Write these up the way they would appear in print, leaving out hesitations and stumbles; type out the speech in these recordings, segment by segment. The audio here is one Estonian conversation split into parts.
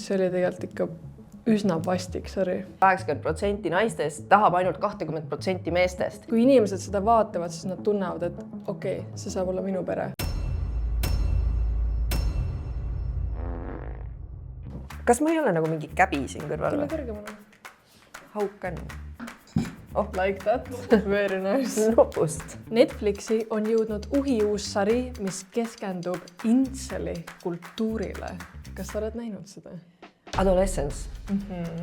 siis see oli tegelikult ikka üsna vastik, sorry. 80% naistest tahab ainult 20% meestest. Kui inimesed seda vaatavad, siis nad tunnevad, et okei, see saab olla minu pere. Kas ma ei ole nagu mingi käbi siin kõrval? Tule kõrgemale. Haukan. Oh, like that. Very nice. Nopust. Netflixi on jõudnud uus sari, mis keskendub inceli kultuurile. Kas sa oled näinud seda? Adolescence.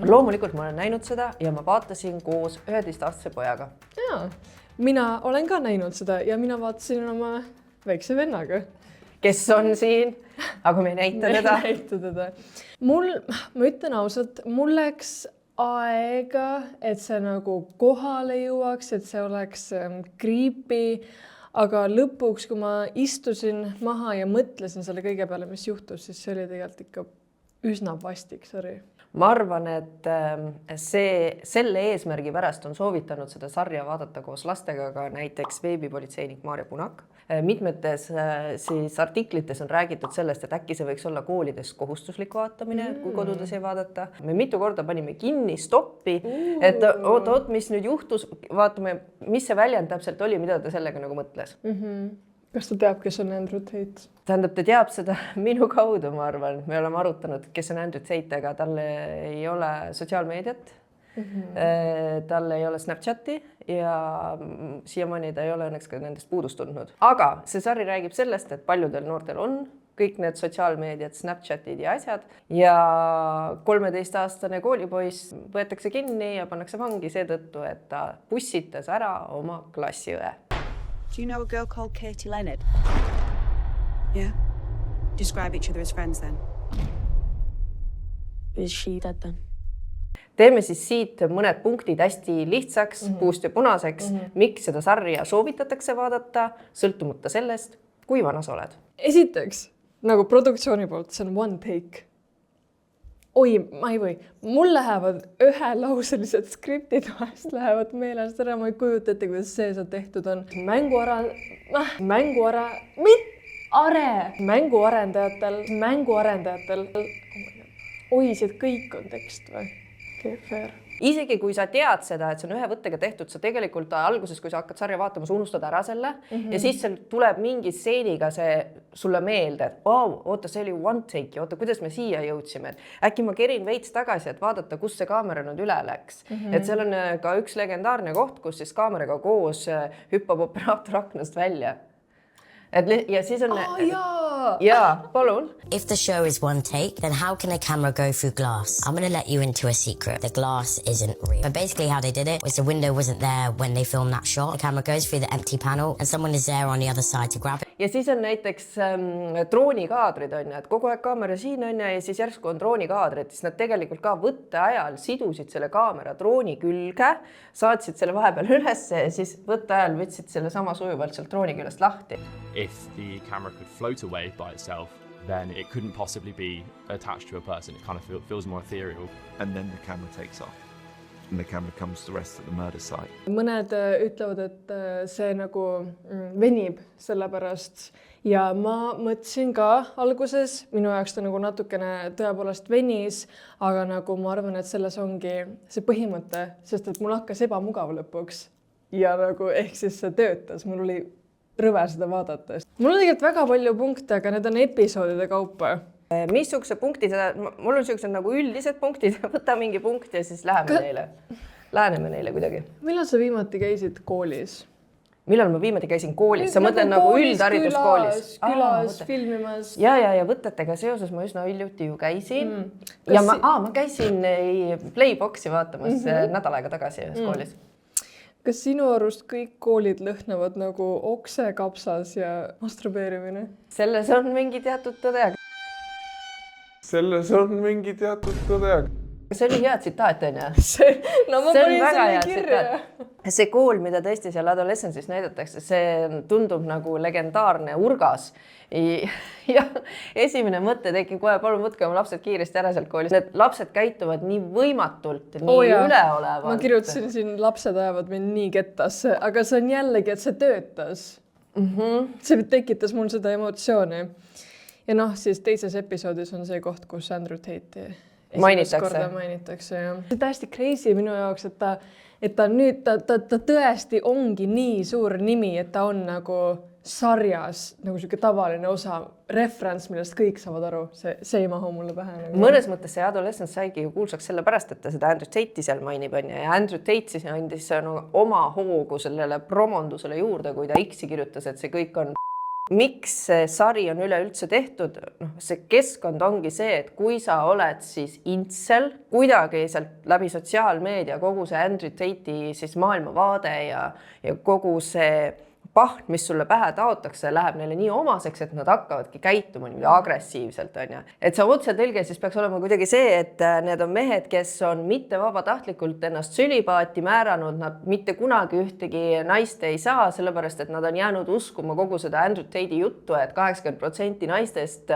Loomulikult ma olen näinud seda ja ma vaatasin koos 11-aastase pojaga. Jaa, mina olen ka näinud seda ja mina vaatasin oma väikse vennaga. Kes on siin, aga me ei näita teda. Ma ütlen ausalt, mul läks aega, et see nagu kohale jõuaks, et see oleks creepy, aga lõpuks, kui ma istusin maha ja mõtlesin selle kõige peale, mis juhtus, siis see oli tegelikult ikka üsna vastik, sorry. Ma arvan, et selle eesmärgi pärast on soovitanud seda sarja vaadata koos lastega ka näiteks veebipolitseinik Maarja Punak. Mitmetes siis artiklites on räägitud sellest, et äkki see võiks olla koolides kohustuslik vaatamine, kui kodudes ei vaadata. Me mitu korda panime kinni, stoppi, et oot, mis nüüd juhtus, vaatame, mis see väljend täpselt oli, mida ta sellega nagu mõtles. Kas ta teab, kes on Andrew Tate? Tähendab, ta teab seda minu kaudu, ma arvan. Me oleme arutanud, kes on Andrew Tate, aga tal ei ole sotsiaalmeediat, tal ei ole Snapchati ja siiamaani ta ei ole õnneks ka nendest puudust tundnud. Aga see sari räägib sellest, et paljudel noortel on kõik need sotsiaalmeediad, Snapchatid ja asjad ja 13-aastane koolipoiss võetakse kinni ja pannakse vangi seetõttu, et ta pussitas ära oma klassiõe. Do you know a girl called Katie Leonard? Yeah. Describe each other as friends then. Is she dead then? Teeme siis siit mõned punktid hästi lihtsaks, puust ja punaseks, miks seda sarja soovitatakse vaadata, sõltumata sellest, kui vana sa oled. Esiteks, nagu produktsiooni poolt, see on one take. Oi, ma ei või. Mul lähevad ühelauselised skriptid vahest lähevad meelest ära. Ma ei kujuta ette, kuidas see tehtud on. Mänguarendajatel. Oi, see kõik on tekst või? Okay, fair. Isegi kui sa tead seda, et see on ühe võttega tehtud, sa tegelikult alguses, kui sa hakkad sarja vaatama, sa unustad ära selle ja siis seal tuleb mingi stseeniga see sulle meelde, et oota, see oli one take ja oota, kuidas me siia jõudsime. Äkki ma kerin veits tagasi, et vaadata, kus see kaamera nüüd üle läks. Et seal on ka üks legendaarne koht, kus siis kaameraga koos hüppab operaator aknast välja. Ja siis on... Jaa, palun. If the show is one take, then how can a camera go through glass? I'm going to let you into a secret. The glass isn't real. But basically how they did it was the window wasn't there when they filmed that shot. The camera goes through the empty panel and someone is there on the other side to grab it. Ja siis on näiteks droonikaadrid, et kogu aeg kaamera siin on ja siis järsku on droonikaadrid, siis nad tegelikult ka võtte ajal sidusid selle kaamera drooni külge, saatsid selle vahepeal ülesse ja siis võtte ajal võtsid selle sama sujuvalt sealt drooni küljest lahti. If the camera could float away by itself, then it couldn't possibly be attached to a person. It kind of feels more ethereal. And then the camera takes off. And the camera comes to rest at the murder site. Mõned ütlevad, et see nagu venib selle pärast. Ja ma mõtlesin ka alguses, minu jaoks ta nagu natukene tõepoolest venis, aga nagu ma arvan, et selles ongi see põhimõte, sest et mul hakkas ebamugav lõpuks. Ja nagu ehk siis see töötas, mul oli rõve seda vaadata. Mul on tegelikult väga palju punkte, aga need on episoodide kaupa. Missuguse punkti seda, mul on sellised nagu üldised punktid, võta mingi punkt ja siis läheneme neile kuidagi. Millal sa viimati käisid koolis? Millal ma viimati käisin koolis? Sa mõtlen nagu üldhariduskoolis? Külas, filmimas. Ja võtetega seoses ma üsna hiljuti ju käisin. Ja ma käisin Playboxi vaatamas nädal aega tagasi ühes koolis. Kas sinu arust kõik koolid lõhnavad nagu oksekapsas ja masturbeerimine? Selles on mingi teatud tõde. See oli hea tsitaat, on ju? No ma panin selle kirja. See kool, mida tõesti seal Adolescence'is näidatakse, see tundub nagu legendaarne urgas. Ja esimene mõte tegi kohe, palun võtke oma lapsed kiiresti ära sealt koolis. Need lapsed käituvad nii võimatult, nii üleolevalt. Ma kirjutasin siin, lapsed ajavad mind nii kettasse, aga see on jällegi, et see töötas. See tekitas mul seda emotsiooni. Ja siis teises episoodis on see koht, kus Andrew Tate mainitakse jah. See täiesti crazy minu jaoks, et ta nüüd, ta tõesti ongi nii suur nimi, et ta on nagu sarjas nagu siuke tavaline osa, reference, millest kõik saavad aru. See ei mahu mulle pähe. Nagu. Mõnes mõttes see Adolescence saigi ju kuulsaks selle pärast, et ta seda Andrew Tate'i seal mainib on ja Andrew Tate siis andis oma hoogu sellele promondusele juurde, kui ta X-i kirjutas, et see kõik on miks see sari on üleüldse tehtud, see keskkond ongi see, et kui sa oled siis incel, kuidagi sealt läbi sotsiaalmeedia kogu see Andrew Tate'i siis maailmavaade ja kogu see paht, mis sulle pähe taotakse, läheb neile nii omaseks, et nad hakkavadki käituma nii agressiivselt, on ju. Et see otsetõlge siis peaks olema kuidagi see, et need on mehed, kes on mitte vabatahtlikult ennast sülipaati määranud, nad mitte kunagi ühtegi naist ei saa, sellepärast, et nad on jäänud uskuma kogu seda Andrew Tate'i juttu, et 80% naistest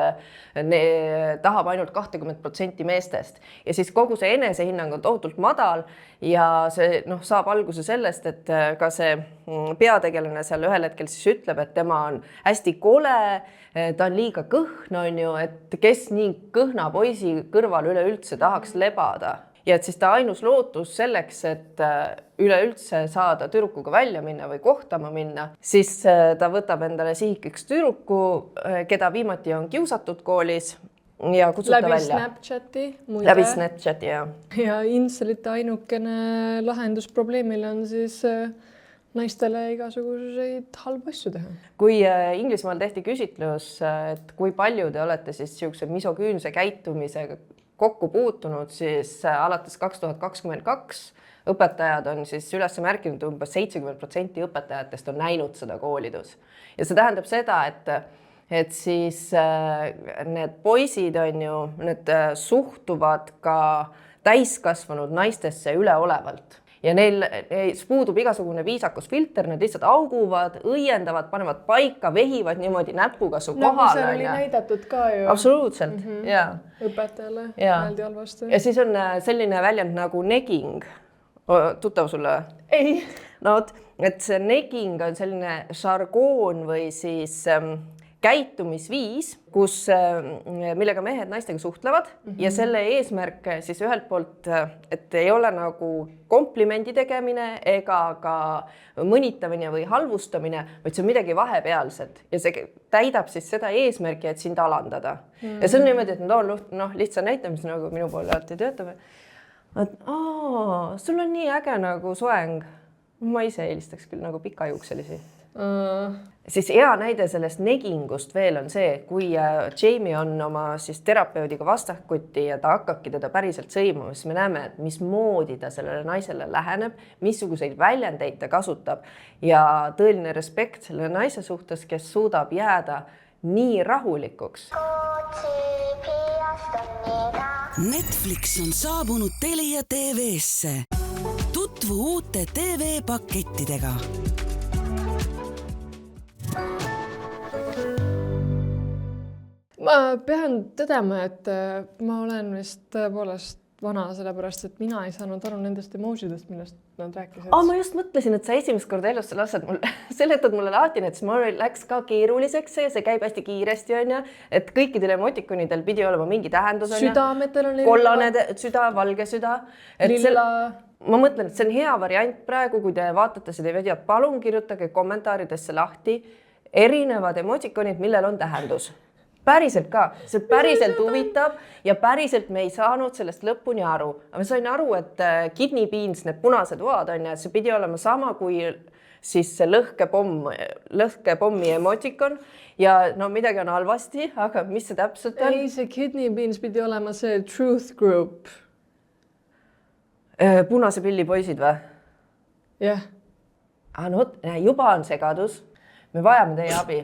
tahab ainult 20% meestest. Ja siis kogu see enesehinnang on tohutult madal ja see saab alguse sellest, et ka see peategelane seal ühel hetkel siis ütleb, et tema on hästi kole, ta on liiga kõhn, on ju, et kes nii kõhna poisi kõrval üleüldse tahaks lebada. Ja et siis ta ainus lootus selleks, et üleüldse saada tüdrukuga välja minna või kohtama minna, siis ta võtab endale sihiks tüdruku, keda viimati on kiusatud koolis ja kutsuta läbi välja. Snapchati, muide. Läbi Snapchati, jah. Ja inselite ainukene lahendus probleemile on siis naistele igasuguseid halbu asju teha. Kui Inglismaal tehti küsitlus, et kui palju te olete siis siukse misoküünse käitumisega kokku puutunud, siis alates 2022 õpetajad on siis üles märkinud umbes 70% õpetajatest on näinud seda koolides. Ja see tähendab seda, et siis need poisid on ju, need suhtuvad ka täiskasvanud naistesse üleolevalt. Ja neil puudub igasugune viisakusfilter, nad lihtsalt auguvad, õiendavad, panevad paika, vehivad niimoodi näpuga su kohale. Nagu seal oli näidatud ka ju. Absoluutselt, jaa. Õpetajale meeldi halvasti. Ja siis on selline väljend nagu negging. Tuttav sulle? Ei. No, et see negging on selline žargoon või siis käitumisviis, millega mehed naistega suhtlevad ja selle eesmärk siis ühelt poolt, et ei ole nagu komplimendi tegemine ega ka mõnitamine või halvustamine, vaid see on midagi vahepealset ja see täidab siis seda eesmärki, et sind alandada. Ja see on niimoodi, et lihtsa näitamis nagu minu poole alati töötab. Et sul on nii äge nagu soeng. Ma ise eelistaks küll nagu pikajuukselisi. Siis hea näide sellest negingust veel on see, kui Jamie on oma siis terapeudiga vastakuti ja ta hakkabki teda päriselt sõimama, siis me näeme, et mismoodi ta sellele naisele läheneb, missuguseid väljendeid ta kasutab ja tõeline respekt selle naise suhtes, kes suudab jääda nii rahulikuks. Netflix on saabunud Telia TV-sse. Tutvu uute TV-pakettidega. Ma pean tõdema, et ma olen vist tõepoolest vana, sellepärast, et mina ei saanud aru nendest emoojidest, millest nad rääkisid. Ma just mõtlesin, et sa esimest korda elus seletad mulle lahti, et mul läks ka keeruliseks see käib hästi kiiresti, on ja, et kõikidel emotikonidel pidi olema mingi tähendus. Südametel on kollane süda, valge süda. Lilla. Ma mõtlen, et see on hea variant praegu, kui te vaatate seda videot, palun kirjutage kommentaaridesse lahti erinevad emotikonid, millel on tähendus. Päriselt ka, see päriselt huvitab ja päriselt me ei saanud sellest lõpuni aru. Ma sain aru, et kidney beans, need punased vaad on ja see pidi olema sama kui siis see lõhkepommi emotikon ja midagi on halvasti, aga mis see täpselt on? Ei, see kidney beans pidi olema see truth group. Punase pilli poisid või? Jah. Juba on segadus. Me vajame teie abi.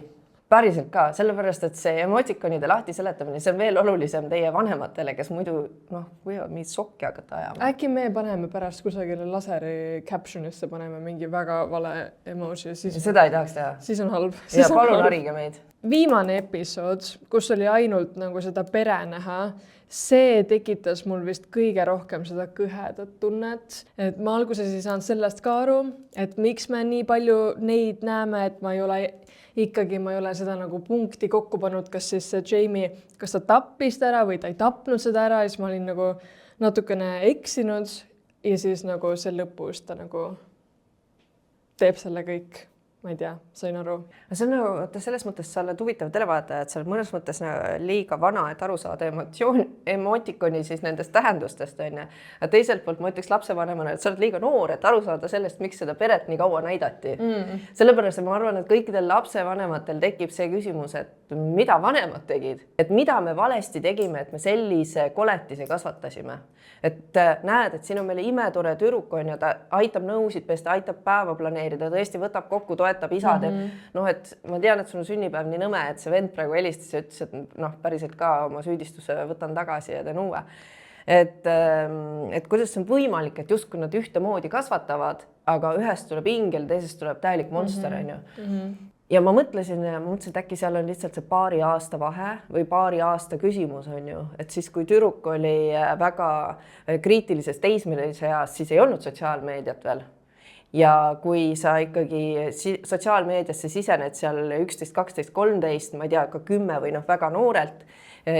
Päriselt ka, sellepärast, et see emotikonide lahti seletamine, see on veel olulisem teie vanematele, kes muidu võivad mingit šokki hakata ajama. Äkki me paneme pärast kusagile laseri captionisse paneme mingi väga vale emoji. Seda ei tahaks teha. Siis on halb. Ja palun harige meid. Viimane episood, kus oli ainult nagu seda pere näha, see tekitas mul vist kõige rohkem seda kõhedat tunnet. Et ma alguses ei saanud sellest ka aru, et miks me nii palju neid näeme, et ma ei ole ikkagi ma ei ole seda nagu punkti kokku pannud, kas siis see Jamie, kas ta tappis ta ära või ta ei tapnud seda ära ja siis ma olin nagu natukene eksinud ja siis nagu see lõpus ta nagu teeb selle kõik. Ma ei tea, sain aru. See on nagu, selles mõttes sa oled huvitav televaataja, et sa oled mõnes mõttes liiga vana, et aru saada emootikoni siis nendest tähendustest, on ju. Ja teiselt poolt ma ütleks lapsevanemana, et sa oled liiga noor, et aru saada sellest, miks seda peret nii kaua näidati. Sellepärast ma arvan, et kõikidel lapsevanematel tekib see küsimus, et mida vanemad tegid, et mida me valesti tegime, et me sellise koletise kasvatasime. Et näed, et siin on meile imetore tüdruk on ja ta aitab nõusid pesta, aitab päeva planeerida, tõesti võtab kokku, toetab isa, noh, et ma tean, et sul on sünnipäev nii nõme, et see vend praegu helistas ja ütles, et noh, päriselt ka oma süüdistuse võtan tagasi ja teen uue. Et kuidas see on võimalik, et justkui nad ühtemoodi kasvatavad, aga ühest tuleb ingel, teisest tuleb täielik monster, on ju. Ja ma mõtlesin, et äkki seal on lihtsalt see paari aasta vahe või paari aasta küsimus on ju, et siis kui tüdruk oli väga kriitilises teismelise eas, siis ei olnud sotsiaalmeediat veel. Ja kui sa ikkagi sotsiaalmeediasse sisened seal 11, 12, 13, ma ei tea, ka 10 või noh, väga noorelt,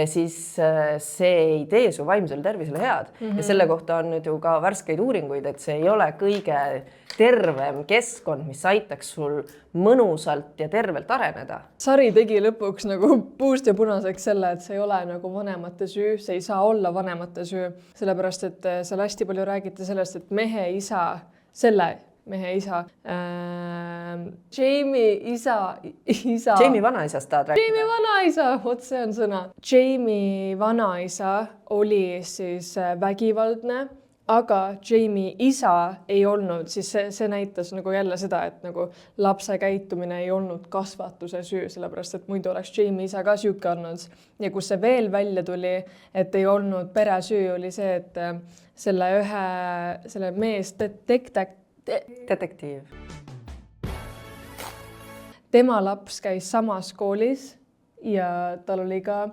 siis see ei tee su vaimsele tervisele head. Ja selle kohta on nüüd ju ka värskeid uuringuid, et see ei ole kõige tervem keskkond, mis aitaks sul mõnusalt ja tervelt areneda. Sari tegi lõpuks nagu puust ja punaseks selle, et see ei ole nagu vanemate süü, see ei saa olla vanemate süü, sellepärast et seal hästi palju räägite sellest, et mehe isa, Jamie isa. Jamie vanaisast tahad rääkida? Jamie vanaisa, see on sõna. Jamie vanaisa oli siis vägivaldne, aga Jamie isa ei olnud, siis see näitas nagu jälle seda, et nagu lapse käitumine ei olnud kasvatuse süü, sellepärast et muidu oleks Jamie isa ka süüke olnud. Ja kus see veel välja tuli, et ei olnud pere süü, oli see, et selle mees detektiiv. Tema laps käis samas koolis ja tal oli ka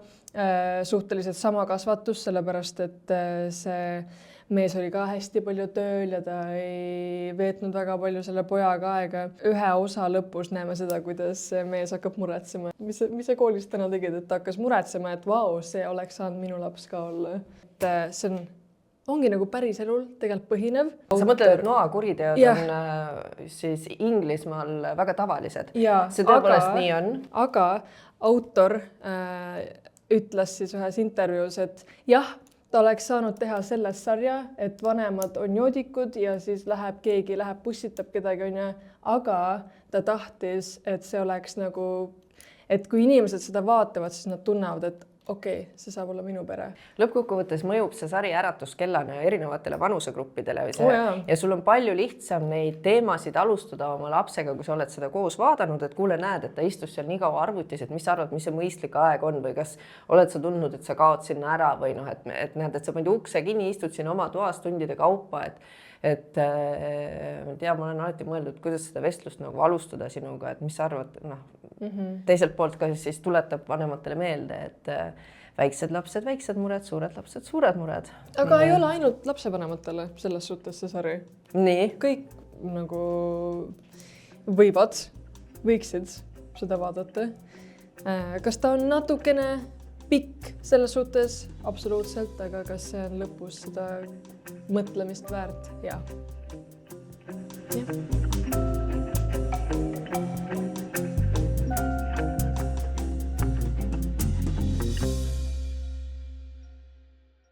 suhteliselt sama kasvatus, sellepärast et see mees oli ka hästi palju tööl ja ta ei veetnud väga palju selle pojaga aega. Ühe osa lõpus näeme seda, kuidas mees hakkab muretsema. Mis sa koolis täna tegid, et ta hakkas muretsema, et vau, see oleks saanud minu laps ka olla. Et see ongi nagu päris elul tegelikult põhinev. Sa mõtled, et noakuriteod on siis Inglismaal väga tavalised. See tõepoolest nii on. Aga autor ütles siis ühes intervjuus, et jah, ta oleks saanud teha sellest sarja, et vanemad on joodikud ja siis keegi läheb bussitab kedagi, aga ta tahtis, et see oleks nagu, et kui inimesed seda vaatavad, siis nad tunnevad, et okei, see saab olla minu pere. Lõppkokkuvõttes mõjub see sari äratuskellana erinevatele vanusegruppidele ja sul on palju lihtsam neid teemasid alustada oma lapsega, kui sa oled seda koos vaadanud, et kuule näed, et ta istus seal nii kaua arvutis, et mis sa arvad, mis see mõistlik aeg on või kas oled sa tundnud, et sa kaod sinna ära või noh, et näed, et sa panid ukse kinni, istud siin oma toas tundide kaupa, et ma olen alati mõeldud, kuidas seda vestlust nagu alustada sinuga, et mis sa arvad, teiselt poolt ka siis tuletab vanematele meelde, et väiksed lapsed, väiksed mured, suured lapsed, suured mured. Aga ei ole ainult lapsevanematele selles suhtes see sari. Nii? Kõik nagu võiksid seda vaadata. Kas ta on natukene pikk selles suhtes? Absoluutselt, aga kas see on lõpus seda mõtlemist väärt? Jah.